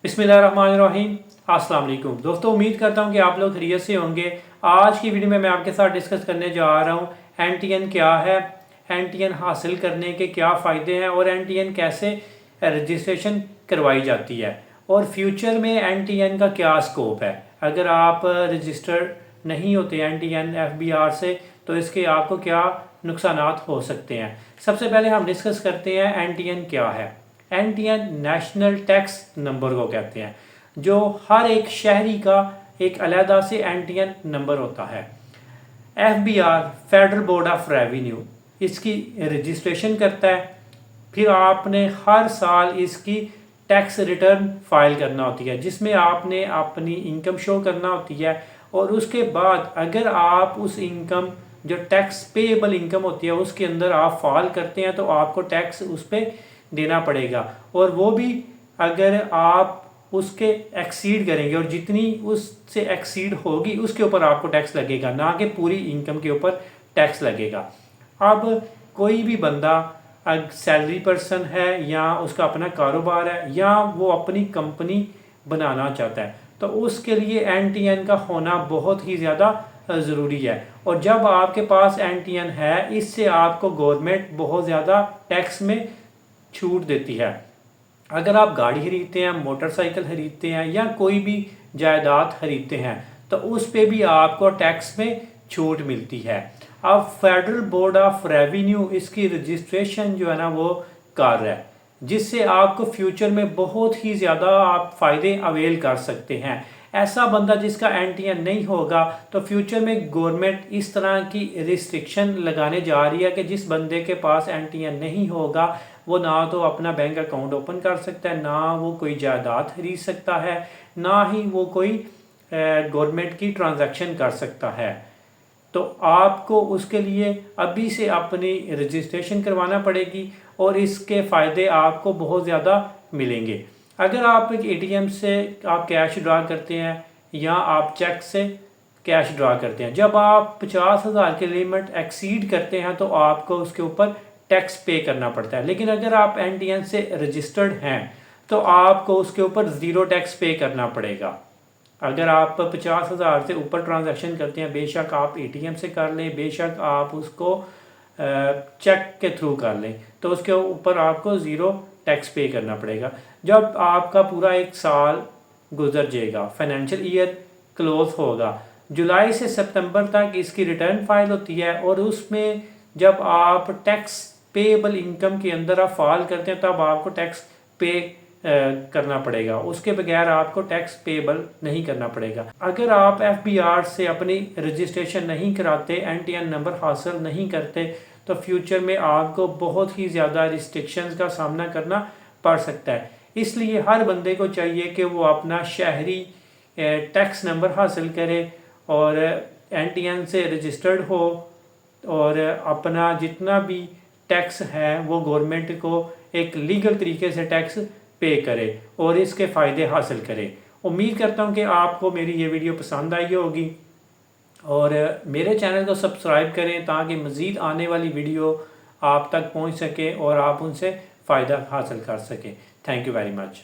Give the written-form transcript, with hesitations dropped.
बिस्मिल्लाहिर्रहमानिर्रहीम। अस्सलाम वालेकुम दोस्तों, उम्मीद करता हूँ कि आप लोग खैरियत से होंगे। आज की वीडियो में मैं आपके साथ डिस्कस करने जा रहा हूँ NTN क्या है, NTN हासिल करने के क्या फ़ायदे हैं और NTN कैसे रजिस्ट्रेशन करवाई जाती है और फ्यूचर में NTN का क्या स्कोप है। अगर आप रजिस्टर्ड नहीं होते NTN FBR से तो इसके आपको क्या नुकसानात हो सकते हैं। सबसे पहले हम डिस्कस करते हैं NTN क्या है। NTN नेशनल टैक्स नंबर को कहते हैं, जो हर एक शहरी का एक अलहदा से NTN नंबर होता है। FBR federal board of revenue इसकी रजिस्ट्रेशन करता है। फिर आपने हर साल इसकी टैक्स रिटर्न फाइल करना होती है, जिसमें आपने अपनी इनकम शो करना होती है। और उसके बाद अगर आप उस इनकम जो टैक्स पेएबल इनकम होती है उसके अंदर आप फाइल करते हैं तो आपको टैक्स उस पर देना पड़ेगा। और वो भी अगर आप उसके एक्सीड करेंगे और जितनी उससे एक्सीड होगी उसके ऊपर आपको टैक्स लगेगा, ना कि पूरी इनकम के ऊपर टैक्स लगेगा। अब कोई भी बंदा सैलरी पर्सन है या उसका अपना कारोबार है या वो अपनी कंपनी बनाना चाहता है तो उसके लिए NTN का होना बहुत ही ज़्यादा ज़रूरी है। और जब आपके पास NTN है, इससे आपको गवर्नमेंट बहुत ज़्यादा टैक्स में छूट देती है। अगर आप गाड़ी खरीदते हैं, मोटरसाइकिल खरीदते हैं या कोई भी जायदाद खरीदते हैं तो उस पे भी आपको टैक्स में छूट मिलती है। अब फेडरल बोर्ड ऑफ रेवेन्यू इसकी रजिस्ट्रेशन जो है ना वो कर रहा है, जिससे आपको फ्यूचर में बहुत ही ज़्यादा आप फ़ायदे अवेल कर सकते हैं। ऐसा बंदा जिसका NTN नहीं होगा तो फ्यूचर में गवर्नमेंट इस तरह की रिस्ट्रिक्शन लगाने जा रही है कि जिस बंदे के पास NTN नहीं होगा वो ना तो अपना बैंक अकाउंट ओपन कर सकता है, ना वो कोई जायदाद खरीद सकता है, ना ही वो कोई गवर्नमेंट की ट्रांजैक्शन कर सकता है। तो आपको उसके लिए अभी से अपनी रजिस्ट्रेशन करवाना पड़ेगी और इसके फ़ायदे आपको बहुत ज़्यादा मिलेंगे। अगर आप एक ATM से आप कैश ड्रा करते हैं या आप चेक से कैश ड्रा करते हैं, जब आप 50,000 की लिमिट एक्सीड करते हैं तो आपको उसके ऊपर टैक्स पे करना पड़ता है। लेकिन अगर आप NTN से रजिस्टर्ड हैं तो आपको उसके ऊपर ज़ीरो टैक्स पे करना पड़ेगा। अगर आप 50,000 से ऊपर ट्रांजैक्शन करते हैं, बेशक आप ATM से कर लें, बेशक आप उसको चेक के थ्रू कर लें, तो उसके ऊपर आपको ज़ीरो टैक्स पे करना पड़ेगा। जब आपका पूरा एक साल गुजर जाएगा, फाइनेंशियल ईयर क्लोज होगा, जुलाई से सितंबर तक इसकी रिटर्न फाइल होती है और उसमें जब आप टैक्स पेएबल इनकम के अंदर आप फाइल करते हैं तब आपको टैक्स पे करना पड़ेगा, उसके बगैर आपको टैक्स पेएबल नहीं करना पड़ेगा। अगर आप FBR से अपनी रजिस्ट्रेशन नहीं कराते, NTN नंबर हासिल नहीं करते तो फ्यूचर में आपको बहुत ही ज़्यादा रिस्ट्रिक्शंस का सामना करना पड़ सकता है। इसलिए हर बंदे को चाहिए कि वो अपना शहरी टैक्स नंबर हासिल करे और NTN से रजिस्टर्ड हो और अपना जितना भी टैक्स है वो गवर्नमेंट को एक लीगल तरीके से टैक्स पे करे और इसके फ़ायदे हासिल करे। उम्मीद करता हूँ कि आपको मेरी ये वीडियो पसंद आई होगी और मेरे चैनल को सब्सक्राइब करें ताकि मज़ीद आने वाली वीडियो आप तक पहुँच सके और आप उनसे फ़ायदा हासिल कर सकें। Thank you very much.